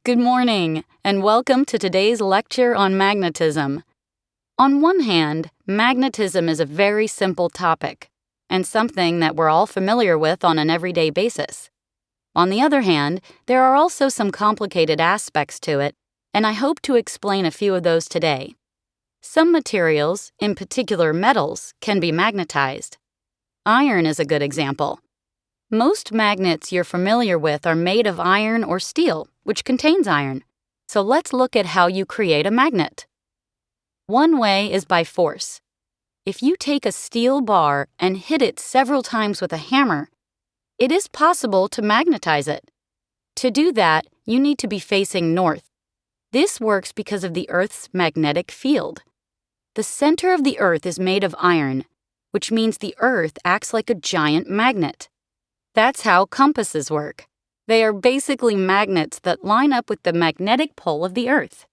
Good morning, and welcome to today's lecture on magnetism. On one hand, magnetism is a very simple topic, and something that we're all familiar with on an everyday basis. On the other hand, there are also some complicated aspects to it, and I hope to explain a few of those today. Some materials, in particular metals, can be magnetized. Iron is a good example. Most magnets you're familiar with are made of iron or steel, which contains iron. So let's look at how you create a magnet. One way is by force. If you take a steel bar and hit it several times with a hammer, it is possible to magnetize it. To do that, you need to be facing north. This works because of the Earth's magnetic field. The center of the Earth is made of iron, which means the Earth acts like a giant magnet. That's how compasses work. They are basically magnets that line up with the magnetic pole of the Earth.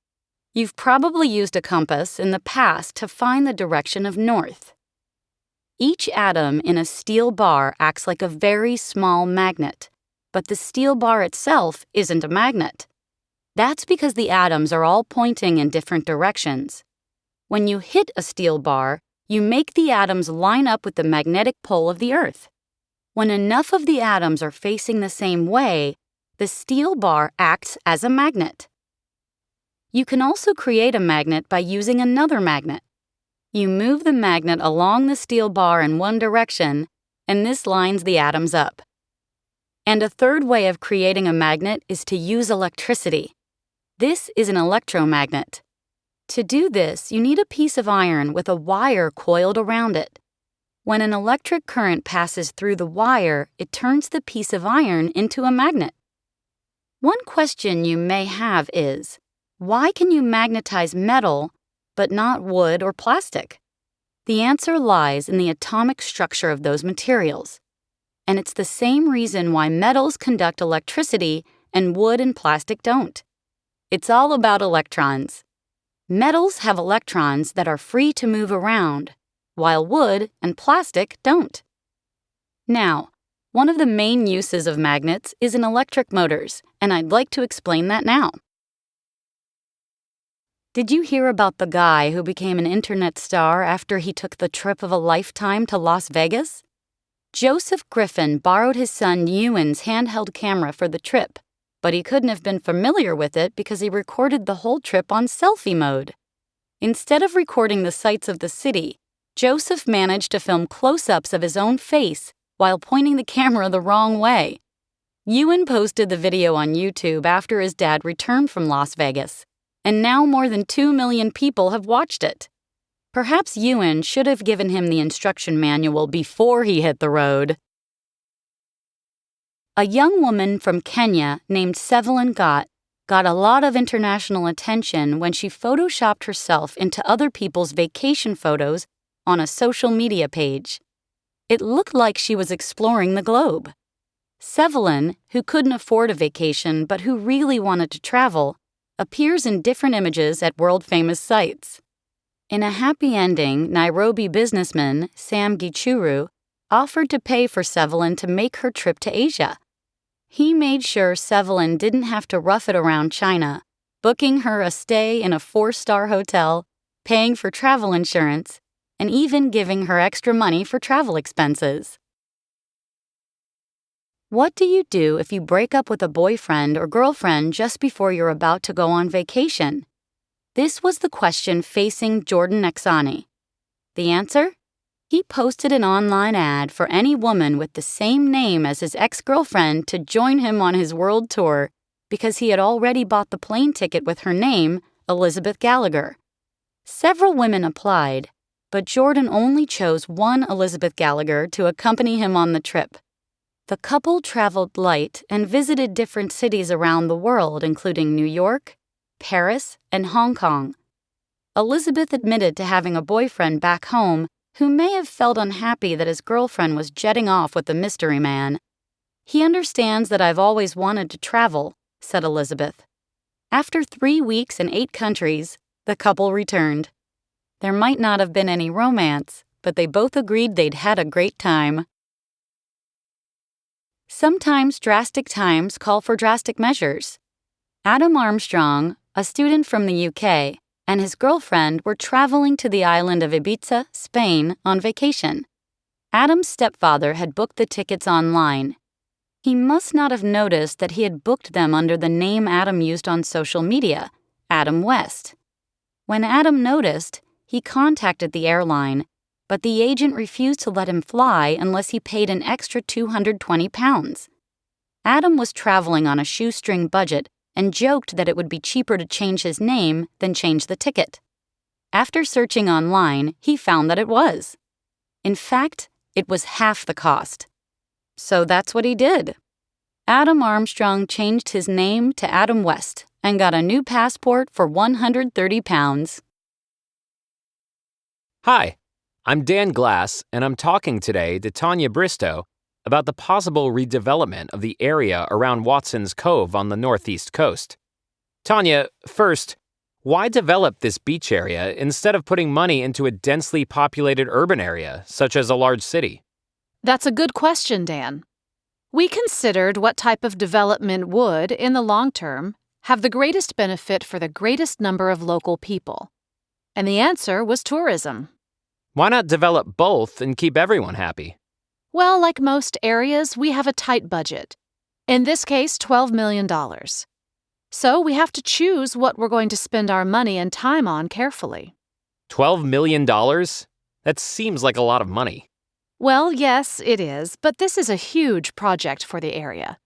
You've probably used a compass in the past to find the direction of north. Each atom in a steel bar acts like a very small magnet, but the steel bar itself isn't a magnet. That's because the atoms are all pointing in different directions. When you hit a steel bar, you make the atoms line up with the magnetic pole of the Earth. When enough of the atoms are facing the same way, the steel bar acts as a magnet. You can also create a magnet by using another magnet. You move the magnet along the steel bar in one direction, and this lines the atoms up. And a third way of creating a magnet is to use electricity. This is an electromagnet. To do this, you need a piece of iron with a wire coiled around it. When an electric current passes through the wire, it turns the piece of iron into a magnet. One question you may have is, why can you magnetize metal, but not wood or plastic? The answer lies in the atomic structure of those materials. And it's the same reason why metals conduct electricity and wood and plastic don't. It's all about electrons. Metals have electrons that are free to move around, while wood and plastic don't. Now, one of the main uses of magnets is in electric motors, and I'd like to explain that now. Did you hear about the guy who became an internet star after he took the trip of a lifetime to Las Vegas? Joseph Griffin borrowed his son Ewan's handheld camera for the trip, but he couldn't have been familiar with it because he recorded the whole trip on selfie mode. Instead of recording the sights of the city, Joseph managed to film close-ups of his own face while pointing the camera the wrong way. Ewan posted the video on YouTube after his dad returned from Las Vegas, and now more than 2 million people have watched it. Perhaps Ewan should have given him the instruction manual before he hit the road. A young woman from Kenya named Sevelin got a lot of international attention when she photoshopped herself into other people's vacation photos on a social media page. It looked like she was exploring the globe. Sevelin, who couldn't afford a vacation but who really wanted to travel, appears in different images at world-famous sites. In a happy ending, Nairobi businessman Sam Gichuru offered to pay for Sevelin to make her trip to Asia. He made sure Sevelin didn't have to rough it around China, booking her a stay in a 4-star hotel, paying for travel insurance, and even giving her extra money for travel expenses. What do you do if you break up with a boyfriend or girlfriend just before you're about to go on vacation? This was the question facing Jordan Nexani. The answer? He posted an online ad for any woman with the same name as his ex-girlfriend to join him on his world tour because he had already bought the plane ticket with her name, Elizabeth Gallagher. Several women applied, but Jordan only chose one Elizabeth Gallagher to accompany him on the trip. The couple traveled light and visited different cities around the world, including New York, Paris, and Hong Kong. Elizabeth admitted to having a boyfriend back home who may have felt unhappy that his girlfriend was jetting off with the mystery man. "He understands that I've always wanted to travel," said Elizabeth. After 3 weeks in 8 countries, the couple returned. There might not have been any romance, but they both agreed they'd had a great time. Sometimes drastic times call for drastic measures. Adam Armstrong, a student from the UK, and his girlfriend were traveling to the island of Ibiza, Spain, on vacation. Adam's stepfather had booked the tickets online. He must not have noticed that he had booked them under the name Adam used on social media, Adam West. When Adam noticed, he contacted the airline, but the agent refused to let him fly unless he paid an extra £220. Adam was traveling on a shoestring budget and joked that it would be cheaper to change his name than change the ticket. After searching online, he found that it was. In fact, it was half the cost. So that's what he did. Adam Armstrong changed his name to Adam West and got a new passport for £130. Hi, I'm Dan Glass, and I'm talking today to Tanya Bristow about the possible redevelopment of the area around Watson's Cove on the northeast coast. Tanya, first, why develop this beach area instead of putting money into a densely populated urban area, such as a large city? That's a good question, Dan. We considered what type of development would, in the long term, have the greatest benefit for the greatest number of local people. And the answer was tourism. Why not develop both and keep everyone happy? Well, like most areas, we have a tight budget. In this case, $12 million. So we have to choose what we're going to spend our money and time on carefully. $12 million? That seems like a lot of money. Well, yes, it is, but this is a huge project for the area.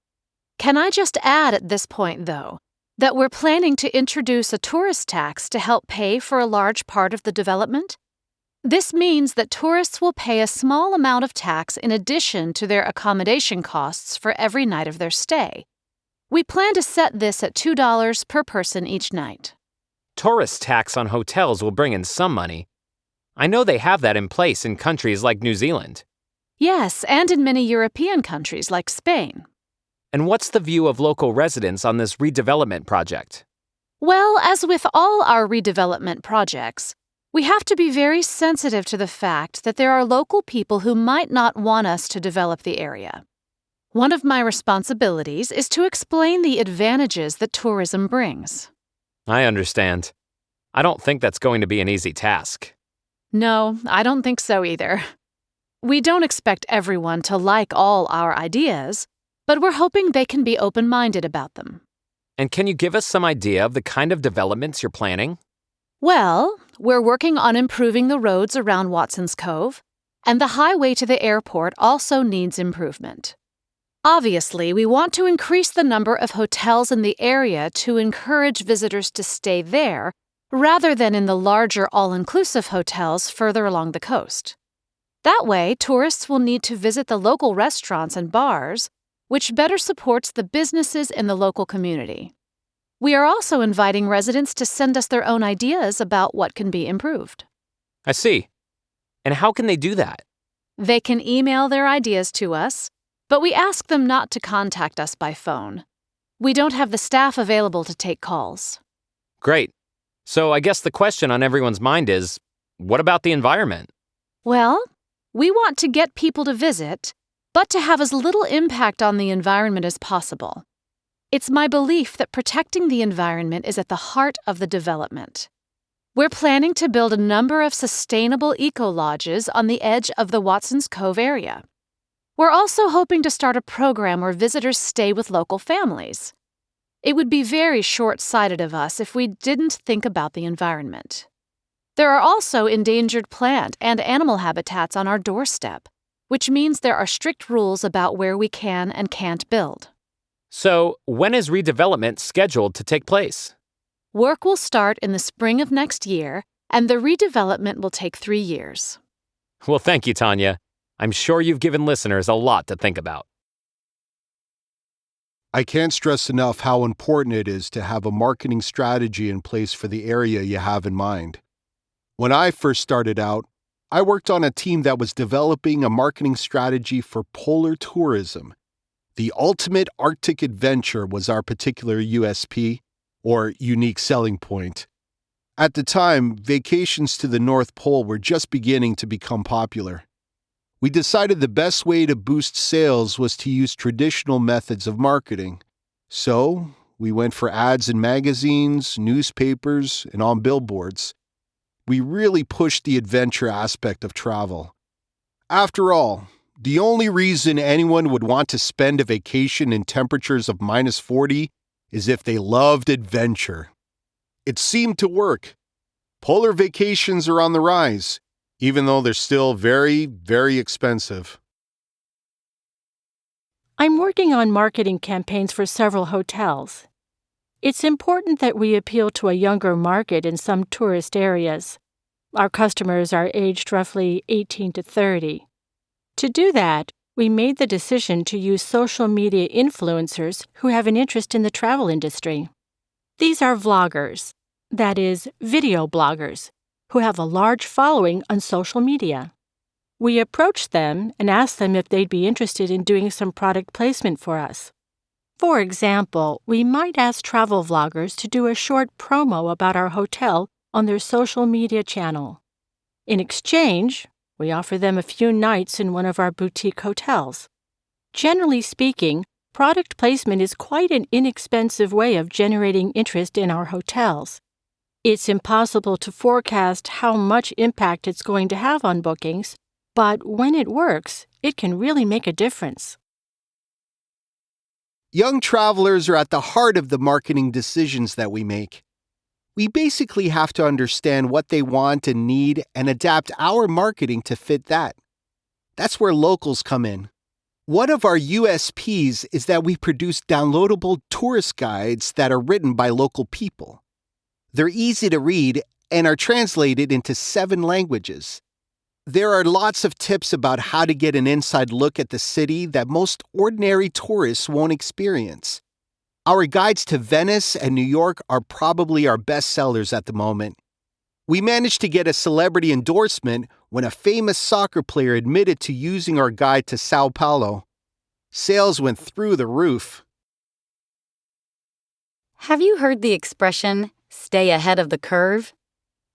Can I just add at this point, though, that we're planning to introduce a tourist tax to help pay for a large part of the development? This means that tourists will pay a small amount of tax in addition to their accommodation costs for every night of their stay. We plan to set this at $2 per person each night. Tourist tax on hotels will bring in some money. I know they have that in place in countries like New Zealand. Yes, and in many European countries like Spain. And what's the view of local residents on this redevelopment project? Well, as with all our redevelopment projects, we have to be very sensitive to the fact that there are local people who might not want us to develop the area. One of my responsibilities is to explain the advantages that tourism brings. I understand. I don't think that's going to be an easy task. No, I don't think so either. We don't expect everyone to like all our ideas, but we're hoping they can be open-minded about them. And can you give us some idea of the kind of developments you're planning? Well, we're working on improving the roads around Watson's Cove, and the highway to the airport also needs improvement. Obviously, we want to increase the number of hotels in the area to encourage visitors to stay there rather than in the larger all-inclusive hotels further along the coast. That way, tourists will need to visit the local restaurants and bars, which better supports the businesses in the local community. We are also inviting residents to send us their own ideas about what can be improved. I see. And how can they do that? They can email their ideas to us, but we ask them not to contact us by phone. We don't have the staff available to take calls. Great. So I guess the question on everyone's mind is, what about the environment? Well, we want to get people to visit, but to have as little impact on the environment as possible. It's my belief that protecting the environment is at the heart of the development. We're planning to build a number of sustainable eco-lodges on the edge of the Watson's Cove area. We're also hoping to start a program where visitors stay with local families. It would be very short-sighted of us if we didn't think about the environment. There are also endangered plant and animal habitats on our doorstep, which means there are strict rules about where we can and can't build. So, when is redevelopment scheduled to take place? Work will start in the spring of next year, and the redevelopment will take 3 years. Well, thank you, Tanya. I'm sure you've given listeners a lot to think about. I can't stress enough how important it is to have a marketing strategy in place for the area you have in mind. When I first started out, I worked on a team that was developing a marketing strategy for polar tourism. The ultimate Arctic adventure was our particular USP, or unique selling point. At the time, vacations to the North Pole were just beginning to become popular. We decided the best way to boost sales was to use traditional methods of marketing. So, We went for ads in magazines, newspapers, and on billboards. We really pushed the adventure aspect of travel. After all, the only reason anyone would want to spend a vacation in temperatures of -40 is if they loved adventure. It seemed to work. Polar vacations are on the rise, even though they're still very, very expensive. I'm working on marketing campaigns for several hotels. It's important that we appeal to a younger market in some tourist areas. Our customers are aged roughly 18 to 30. To do that, we made the decision to use social media influencers who have an interest in the travel industry. These are vloggers, that is, video bloggers, who have a large following on social media. We approached them and asked them if they'd be interested in doing some product placement for us. For example, we might ask travel vloggers to do a short promo about our hotel on their social media channel. In exchange, we offer them a few nights in one of our boutique hotels. Generally speaking, product placement is quite an inexpensive way of generating interest in our hotels. It's impossible to forecast how much impact it's going to have on bookings, but when it works, it can really make a difference. Young travelers are at the heart of the marketing decisions that we make. We basically have to understand what they want and need and adapt our marketing to fit that. That's where locals come in. One of our USPs is that we produce downloadable tourist guides that are written by local people. They're easy to read and are translated into 7 languages. There are lots of tips about how to get an inside look at the city that most ordinary tourists won't experience. Our guides to Venice and New York are probably our best sellers at the moment. We managed to get a celebrity endorsement when a famous soccer player admitted to using our guide to Sao Paulo. Sales went through the roof. Have you heard the expression, stay ahead of the curve?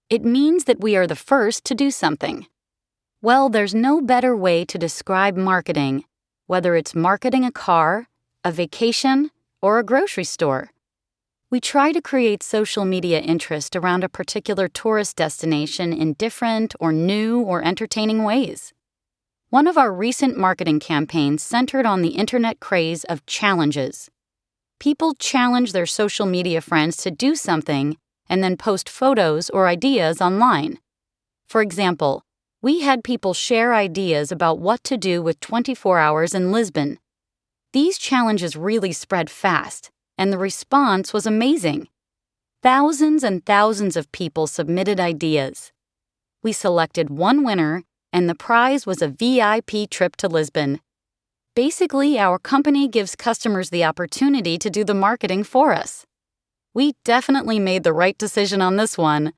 It means that we are the first to do something. Well, there's no better way to describe marketing, whether it's marketing a car, a vacation, or a grocery store. We try to create social media interest around a particular tourist destination in different or new or entertaining ways. One of our recent marketing campaigns centered on the internet craze of challenges. People challenge their social media friends to do something and then post photos or ideas online. For example, we had people share ideas about what to do with 24 hours in Lisbon. These challenges really spread fast, and the response was amazing. Thousands and thousands of people submitted ideas. We selected one winner, and the prize was a VIP trip to Lisbon. Basically, our company gives customers the opportunity to do the marketing for us. We definitely made the right decision on this one.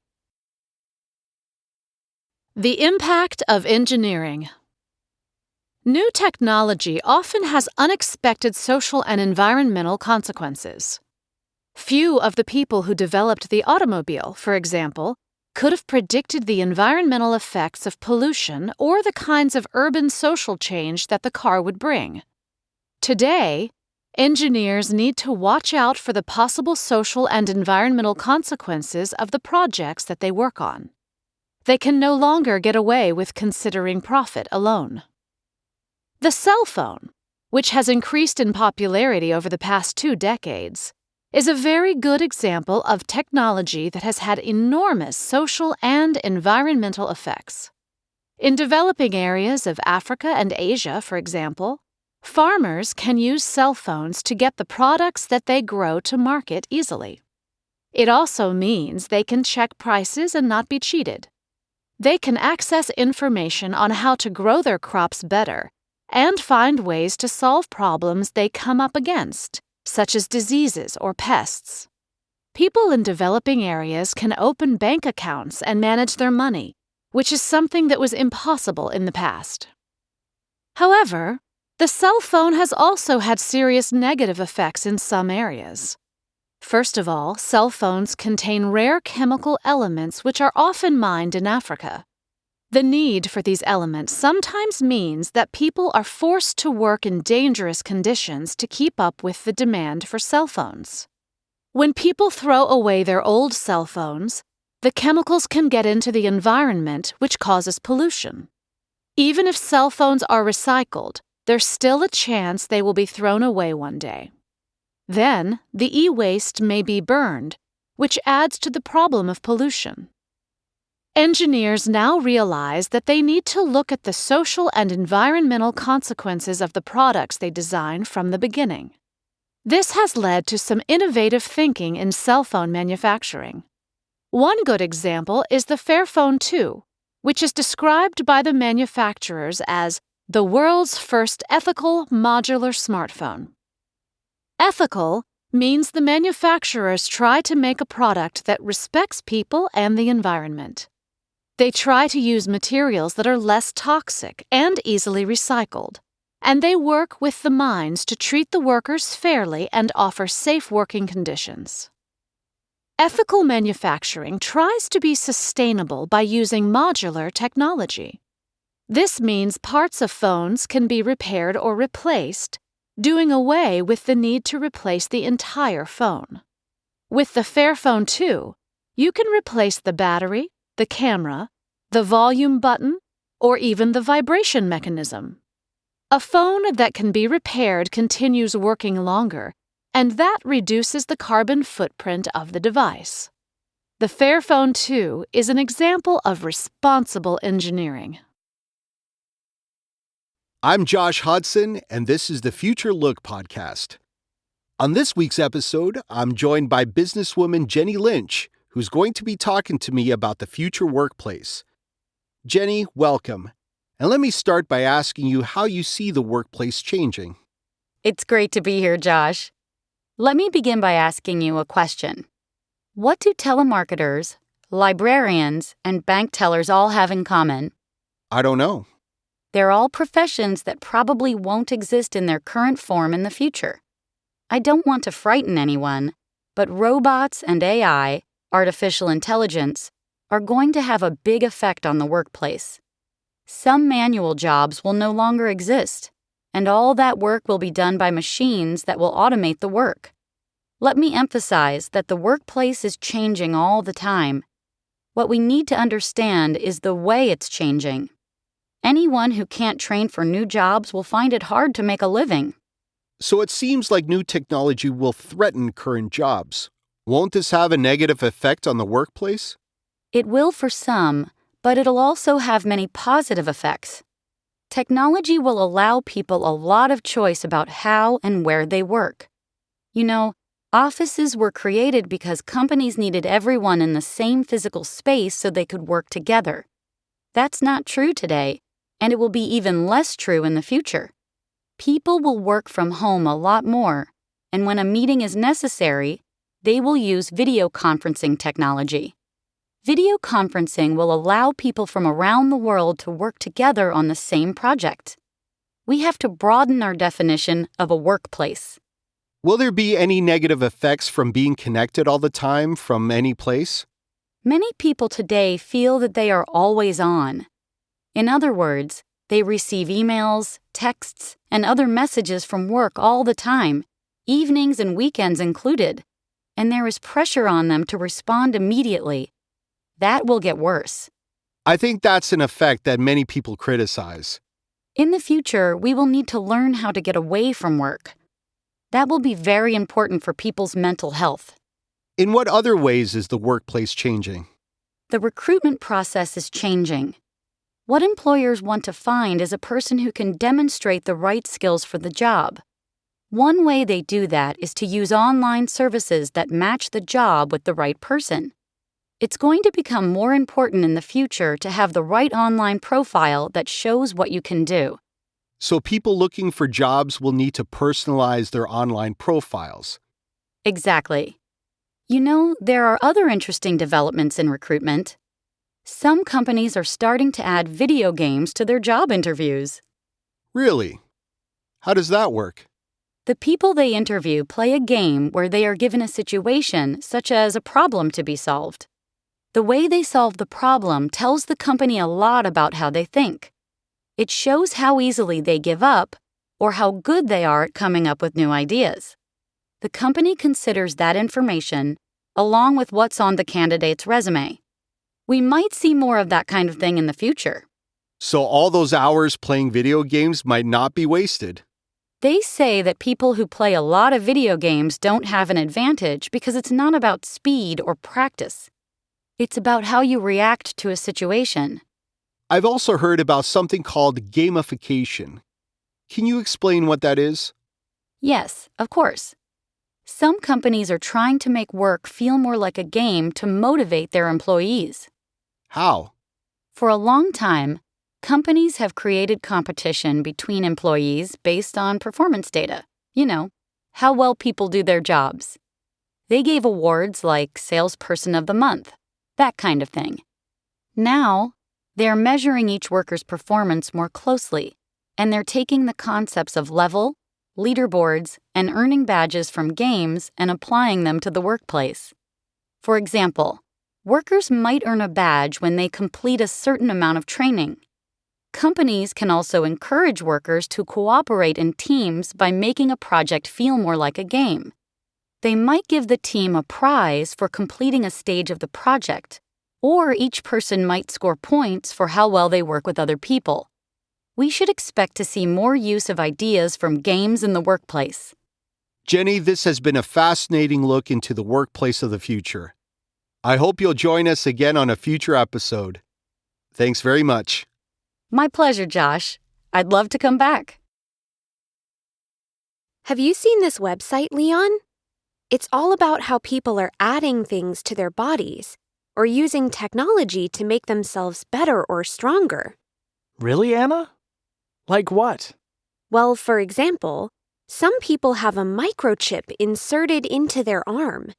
The impact of engineering. New technology often has unexpected social and environmental consequences. Few of the people who developed the automobile, for example, could have predicted the environmental effects of pollution or the kinds of urban social change that the car would bring. Today, engineers need to watch out for the possible social and environmental consequences of the projects that they work on. They can no longer get away with considering profit alone. The cell phone, which has increased in popularity over the past 2 decades, is a very good example of technology that has had enormous social and environmental effects. In developing areas of Africa and Asia, for example, farmers can use cell phones to get the products that they grow to market easily. It also means they can check prices and not be cheated. They can access information on how to grow their crops better and find ways to solve problems they come up against, such as diseases or pests. People in developing areas can open bank accounts and manage their money, which is something that was impossible in the past. However, the cell phone has also had serious negative effects in some areas. First of all, cell phones contain rare chemical elements which are often mined in Africa. The need for these elements sometimes means that people are forced to work in dangerous conditions to keep up with the demand for cell phones. When people throw away their old cell phones, the chemicals can get into the environment, which causes pollution. Even if cell phones are recycled, there's still a chance they will be thrown away one day. Then, the e-waste may be burned, which adds to the problem of pollution. Engineers now realize that they need to look at the social and environmental consequences of the products they design from the beginning. This has led to some innovative thinking in cell phone manufacturing. One good example is the Fairphone 2, which is described by the manufacturers as the world's first ethical modular smartphone. Ethical means the manufacturers try to make a product that respects people and the environment. They try to use materials that are less toxic and easily recycled, and they work with the mines to treat the workers fairly and offer safe working conditions. Ethical manufacturing tries to be sustainable by using modular technology. This means parts of phones can be repaired or replaced, doing away with the need to replace the entire phone. With the Fairphone 2, you can replace the battery, the camera, the volume button, or even the vibration mechanism. A phone that can be repaired continues working longer, and that reduces the carbon footprint of the device. The Fairphone 2 is an example of responsible engineering. I'm Josh Hudson, and this is the Future Look podcast. On this week's episode, I'm joined by businesswoman Jenny Lynch, who's going to be talking to me about the future workplace. Jenny, welcome. And let me start by asking you how you see the workplace changing. It's great to be here, Josh. Let me begin by asking you a question. What do telemarketers, librarians, and bank tellers all have in common? I don't know. They're all professions that probably won't exist in their current form in the future. I don't want to frighten anyone, but robots and AI, artificial intelligence, are going to have a big effect on the workplace. Some manual jobs will no longer exist, and all that work will be done by machines that will automate the work. Let me emphasize that the workplace is changing all the time. What we need to understand is the way it's changing. Anyone who can't train for new jobs will find it hard to make a living. So it seems like new technology will threaten current jobs. Won't this have a negative effect on the workplace? It will for some, but it'll also have many positive effects. Technology will allow people a lot of choice about how and where they work. You know, offices were created because companies needed everyone in the same physical space so they could work together. That's not true today, and it will be even less true in the future. People will work from home a lot more, and when a meeting is necessary, they will use video conferencing technology. Video conferencing will allow people from around the world to work together on the same project. We have to broaden our definition of a workplace. Will there be any negative effects from being connected all the time from any place? Many people today feel that they are always on. In other words, they receive emails, texts, and other messages from work all the time, evenings and weekends included, and there is pressure on them to respond immediately. That will get worse. I think that's an effect that many people criticize. In the future, we will need to learn how to get away from work. That will be very important for people's mental health. In what other ways is the workplace changing? The recruitment process is changing. What employers want to find is a person who can demonstrate the right skills for the job. One way they do that is to use online services that match the job with the right person. It's going to become more important in the future to have the right online profile that shows what you can do. So people looking for jobs will need to personalize their online profiles. Exactly. You know, there are other interesting developments in recruitment. Some companies are starting to add video games to their job interviews. Really? How does that work? The people they interview play a game where they are given a situation, such as a problem to be solved. The way they solve the problem tells the company a lot about how they think. It shows how easily they give up or how good they are at coming up with new ideas. The company considers that information along with what's on the candidate's resume. We might see more of that kind of thing in the future. So all those hours playing video games might not be wasted. They say that people who play a lot of video games don't have an advantage because it's not about speed or practice. It's about how you react to a situation. I've also heard about something called gamification. Can you explain what that is? Yes, of course. Some companies are trying to make work feel more like a game to motivate their employees. How? For a long time, companies have created competition between employees based on performance data. How well people do their jobs. They gave awards like Salesperson of the Month, that kind of thing. Now, they're measuring each worker's performance more closely, and they're taking the concepts of level, leaderboards, and earning badges from games and applying them to the workplace. For example, workers might earn a badge when they complete a certain amount of training. Companies can also encourage workers to cooperate in teams by making a project feel more like a game. They might give the team a prize for completing a stage of the project, or each person might score points for how well they work with other people. We should expect to see more use of ideas from games in the workplace. Jenny, this has been a fascinating look into the workplace of the future. I hope you'll join us again on a future episode. Thanks very much. My pleasure, Josh. I'd love to come back. Have you seen this website, Leon? It's all about how people are adding things to their bodies or using technology to make themselves better or stronger. Really, Anna? Like what? Well, for example, some people have a microchip inserted into their arm.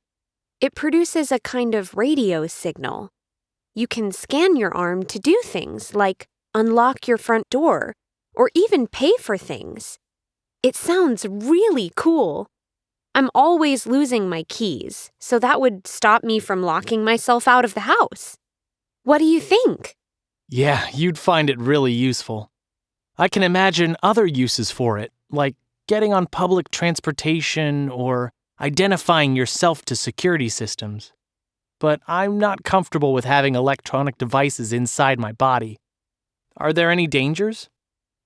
It produces a kind of radio signal. You can scan your arm to do things like unlock your front door or even pay for things. It sounds really cool. I'm always losing my keys, so that would stop me from locking myself out of the house. What do you think? Yeah, you'd find it really useful. I can imagine other uses for it, like getting on public transportation or identifying yourself to security systems. But I'm not comfortable with having electronic devices inside my body. Are there any dangers?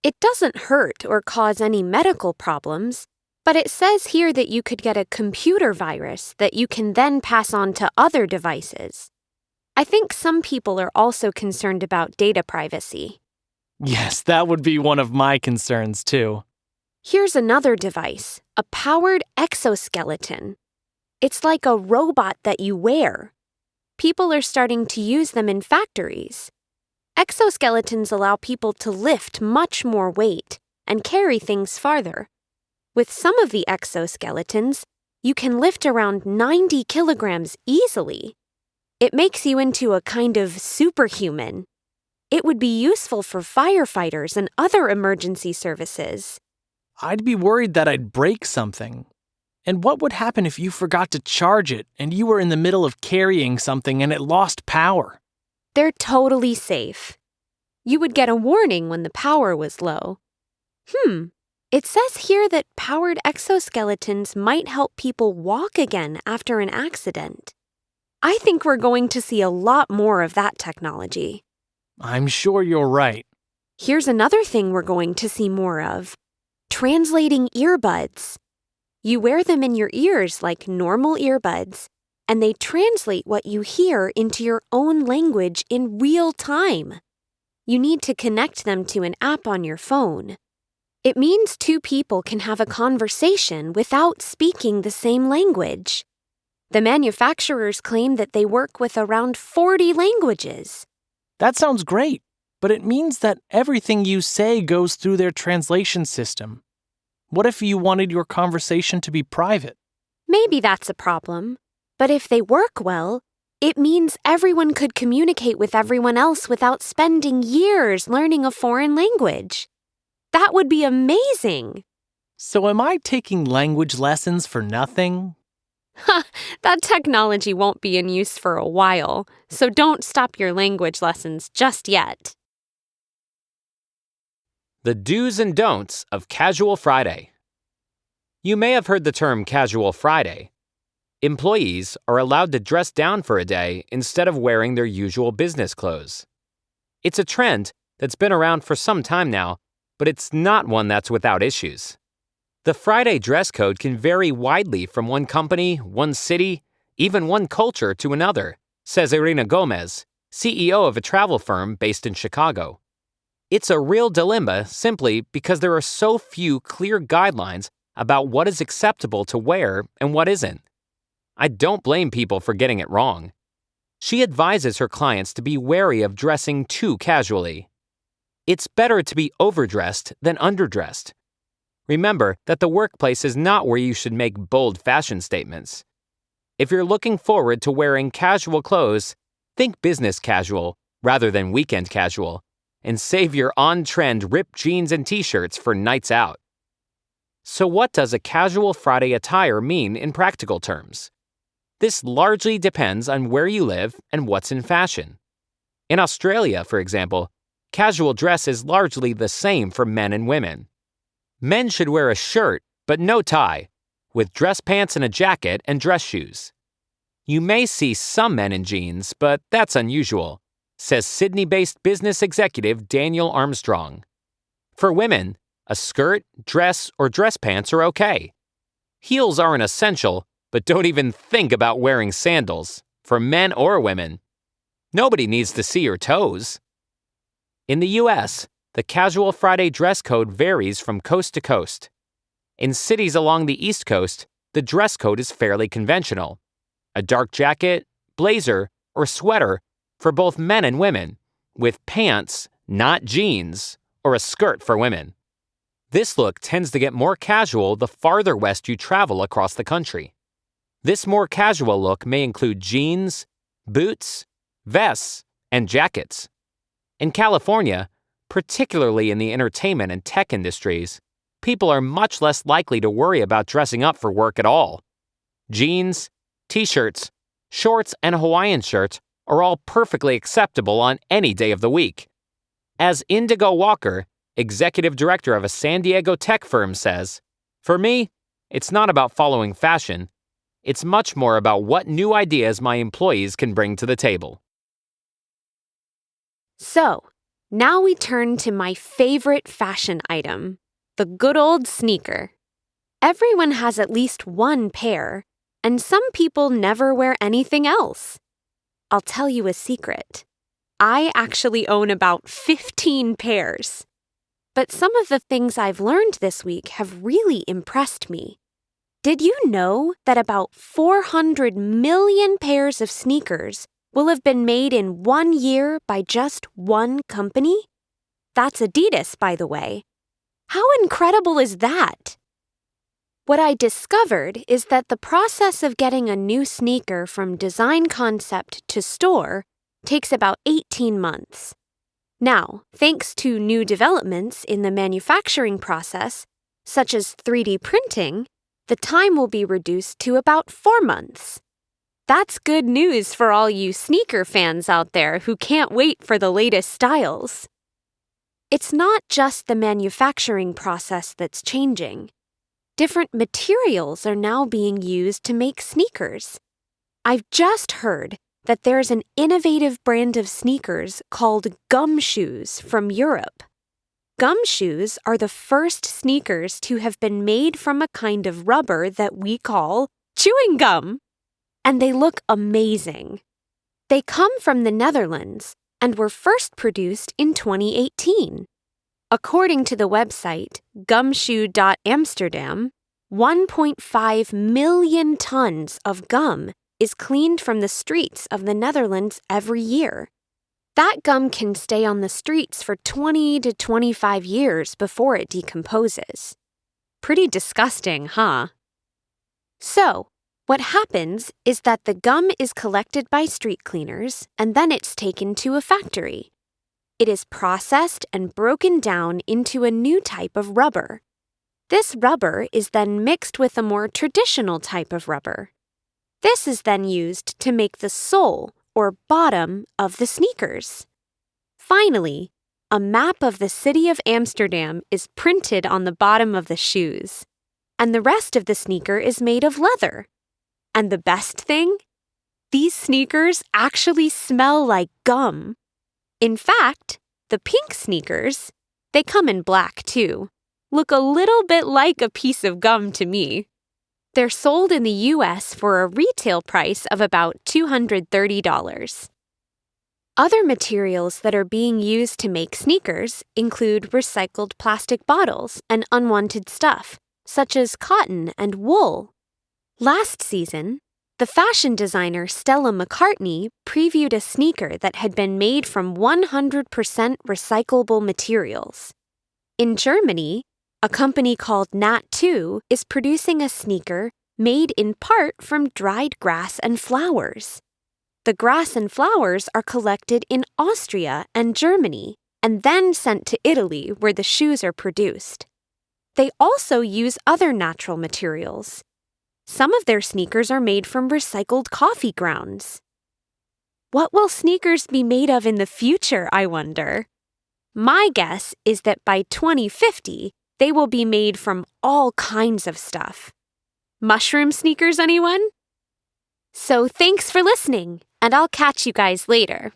It doesn't hurt or cause any medical problems, but it says here that you could get a computer virus that you can then pass on to other devices. I think some people are also concerned about data privacy. Yes, that would be one of my concerns, too. Here's another device, a powered exoskeleton. It's like a robot that you wear. People are starting to use them in factories. Exoskeletons allow people to lift much more weight and carry things farther. With some of the exoskeletons, you can lift around 90 kilograms easily. It makes you into a kind of superhuman. It would be useful for firefighters and other emergency services. I'd be worried that I'd break something. And what would happen if you forgot to charge it and you were in the middle of carrying something and it lost power? They're totally safe. You would get a warning when the power was low. It says here that powered exoskeletons might help people walk again after an accident. I think we're going to see a lot more of that technology. I'm sure you're right. Here's another thing we're going to see more of. Translating earbuds. You wear them in your ears like normal earbuds, and they translate what you hear into your own language in real time. You need to connect them to an app on your phone. It means two people can have a conversation without speaking the same language. The manufacturers claim that they work with around 40 languages. That sounds great, but it means that everything you say goes through their translation system. What if you wanted your conversation to be private? Maybe that's a problem. But if they work well, it means everyone could communicate with everyone else without spending years learning a foreign language. That would be amazing. So am I taking language lessons for nothing? That technology won't be in use for a while, so don't stop your language lessons just yet. The do's and don'ts of Casual Friday. You may have heard the term Casual Friday. Employees are allowed to dress down for a day instead of wearing their usual business clothes. It's a trend that's been around for some time now, but it's not one that's without issues. The Friday dress code can vary widely from one company, one city, even one culture to another, says Irina Gomez, CEO of a travel firm based in Chicago. It's a real dilemma simply because there are so few clear guidelines about what is acceptable to wear and what isn't. I don't blame people for getting it wrong. She advises her clients to be wary of dressing too casually. It's better to be overdressed than underdressed. Remember that the workplace is not where you should make bold fashion statements. If you're looking forward to wearing casual clothes, think business casual rather than weekend casual, and save your on-trend ripped jeans and t-shirts for nights out. So what does a casual Friday attire mean in practical terms? This largely depends on where you live and what's in fashion. In Australia, for example, casual dress is largely the same for men and women. Men should wear a shirt, but no tie, with dress pants and a jacket and dress shoes. You may see some men in jeans, but that's unusual, says Sydney-based business executive Daniel Armstrong. For women, a skirt, dress, or dress pants are okay. Heels aren't essential, but don't even think about wearing sandals, for men or women. Nobody needs to see your toes. In the U.S., the Casual Friday dress code varies from coast to coast. In cities along the East Coast, the dress code is fairly conventional. A dark jacket, blazer, or sweater for both men and women, with pants, not jeans, or a skirt for women. This look tends to get more casual the farther west you travel across the country. This more casual look may include jeans, boots, vests, and jackets. In California, particularly in the entertainment and tech industries, people are much less likely to worry about dressing up for work at all. Jeans, t-shirts, shorts, and Hawaiian shirts are all perfectly acceptable on any day of the week. As Indigo Walker, executive director of a San Diego tech firm, says, "For me, it's not about following fashion. It's much more about what new ideas my employees can bring to the table." So, now we turn to my favorite fashion item, the good old sneaker. Everyone has at least one pair, and some people never wear anything else. I'll tell you a secret. I actually own about 15 pairs. But some of the things I've learned this week have really impressed me. Did you know that about 400 million pairs of sneakers will have been made in 1 year by just one company? That's Adidas, by the way. How incredible is that? What I discovered is that the process of getting a new sneaker from design concept to store takes about 18 months. Now, thanks to new developments in the manufacturing process, such as 3D printing, the time will be reduced to about 4 months. That's good news for all you sneaker fans out there who can't wait for the latest styles. It's not just the manufacturing process that's changing. Different materials are now being used to make sneakers. I've just heard that there's an innovative brand of sneakers called gumshoes from Europe. Gumshoes are the first sneakers to have been made from a kind of rubber that we call chewing gum. And they look amazing. They come from the Netherlands and were first produced in 2018. According to the website gumshoe.amsterdam, 1.5 million tons of gum is cleaned from the streets of the Netherlands every year. That gum can stay on the streets for 20 to 25 years before it decomposes. Pretty disgusting, huh? So, what happens is that the gum is collected by street cleaners and then it's taken to a factory. It is processed and broken down into a new type of rubber. This rubber is then mixed with a more traditional type of rubber. This is then used to make the sole or bottom of the sneakers. Finally, a map of the city of Amsterdam is printed on the bottom of the shoes. and the rest of the sneaker is made of leather. And the best thing? These sneakers actually smell like gum. In fact, the pink sneakers, they come in black too, look a little bit like a piece of gum to me. They're sold in the US for a retail price of about $230. Other materials that are being used to make sneakers include recycled plastic bottles and unwanted stuff, such as cotton and wool. Last season, the fashion designer Stella McCartney previewed a sneaker that had been made from 100% recyclable materials. In Germany, a company called Nat2 is producing a sneaker made in part from dried grass and flowers. The grass and flowers are collected in Austria and Germany and then sent to Italy where the shoes are produced. They also use other natural materials. Some of their sneakers are made from recycled coffee grounds. What will sneakers be made of in the future, I wonder? My guess is that by 2050, they will be made from all kinds of stuff. Mushroom sneakers, anyone? So thanks for listening, and I'll catch you guys later.